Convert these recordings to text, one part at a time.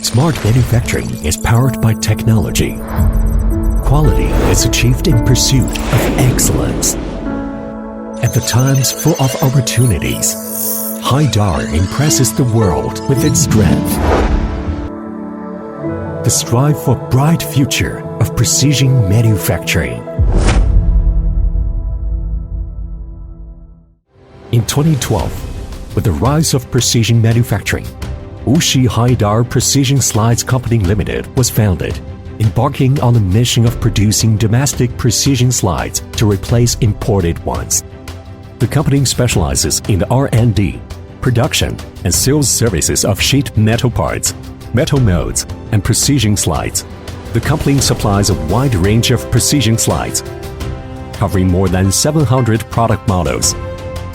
Smart manufacturing is powered by technology. Quality is achieved in pursuit of excellence. At the times full of opportunities, Haidaer impresses the world with its strength. The strive for bright future of precision manufacturing. In 2012, with the rise of precision manufacturing, Wuxi Haidaer Precision Slides Company Limited was founded, embarking on the mission of producing domestic precision slides to replace imported ones. The company specializes in the R&D, production, and sales services of sheet metal parts, metal molds, and precision slides. The company supplies a wide range of precision slides, covering more than 700 product models,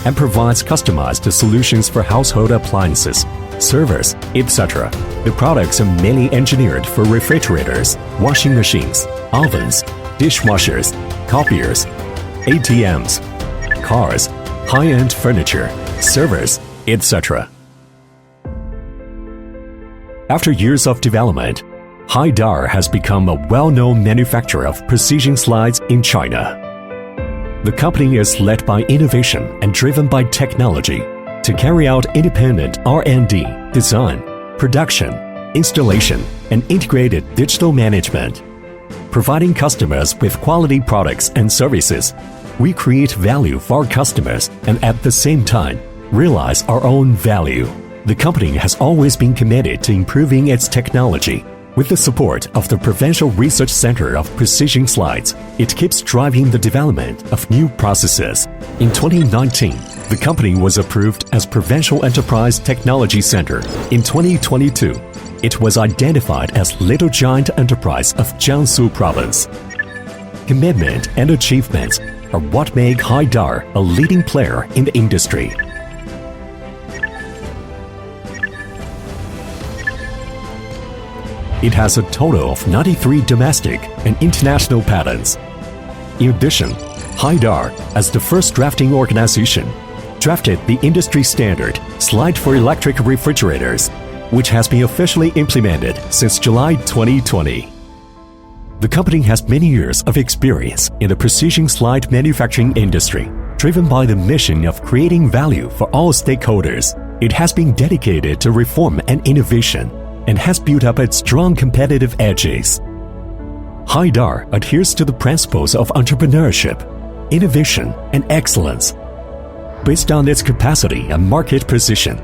and provides customized solutions for household appliances, servers, etc. The products are mainly engineered for refrigerators, washing machines, ovens, dishwashers, copiers, ATMs, cars, high-end furniture, servers, etc. After years of development, Haidaer has become a well-known manufacturer of precision slides in China. The company is led by innovation and driven by technology to carry out independent R&D, design, production, installation, and integrated digital management. Providing customers with quality products and services, we create value for our customers and at the same time, realize our own value. The company has always been committed to improving its technology. With the support of the Provincial Research Center of Precision Slides, it keeps driving the development of new processes. In 2019, the company was approved as Provincial Enterprise Technology Center. In 2022, it was identified as Little Giant Enterprise of Jiangsu Province. Commitment and achievements are what make Haidaer a leading player in the industry. It has a total of 93 domestic and international patents. In addition, Haidaer, as the first drafting organization, drafted the industry standard Slide for Electric Refrigerators, which has been officially implemented since July 2020. The company has many years of experience in the precision slide manufacturing industry. Driven by the mission of creating value for all stakeholders, it has been dedicated to reform and innovation, and has built up its strong competitive edges. Haidaer adheres to the principles of entrepreneurship, innovation, and excellence. Based on its capacity and market position,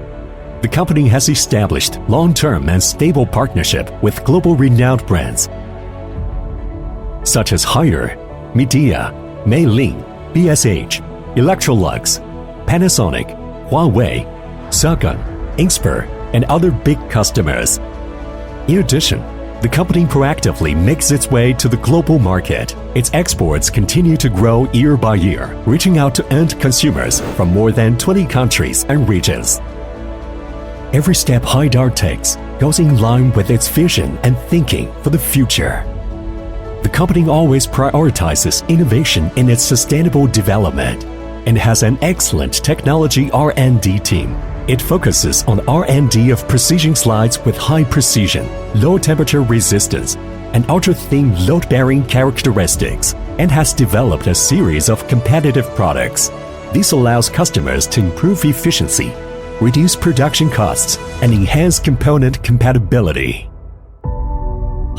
the company has established long-term and stable partnership with global renowned brands such as Haier, Midea, Meilin, BSH, Electrolux, Panasonic, Huawei, Sagan, Inspur, and other big customers. In addition, the company proactively makes its way to the global market. Its exports continue to grow year by year, reaching out to end consumers from more than 20 countries and regions. Every step Haidaer takes goes in line with its vision and thinking for the future. The company always prioritizes innovation in its sustainable development and has an excellent technology R&D team. It focuses on R&D of precision slides with high precision, low temperature resistance, and ultra-thin load-bearing characteristics, and has developed a series of competitive products. This allows customers to improve efficiency, reduce production costs, and enhance component compatibility.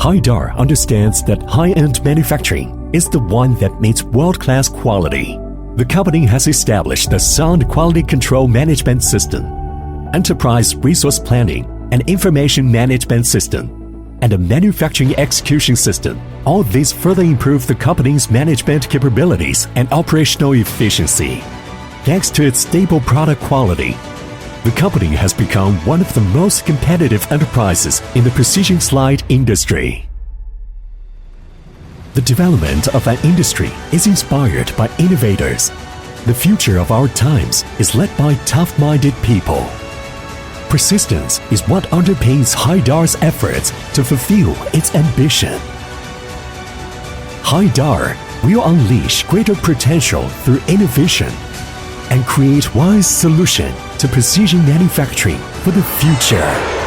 Haidaer understands that high-end manufacturing is the one that meets world-class quality. The company has established a sound quality control management system, enterprise resource planning and information management system, and a manufacturing execution system. All these further improve the company's management capabilities and operational efficiency. Thanks to its stable product quality, the company has become one of the most competitive enterprises in the precision slide industry. The development of an industry is inspired by innovators. The future of our times is led by tough-minded people. Persistence is what underpins Haidaer's efforts to fulfill its ambition. Haidaer will unleash greater potential through innovation and create wise solutions to precision manufacturing for the future.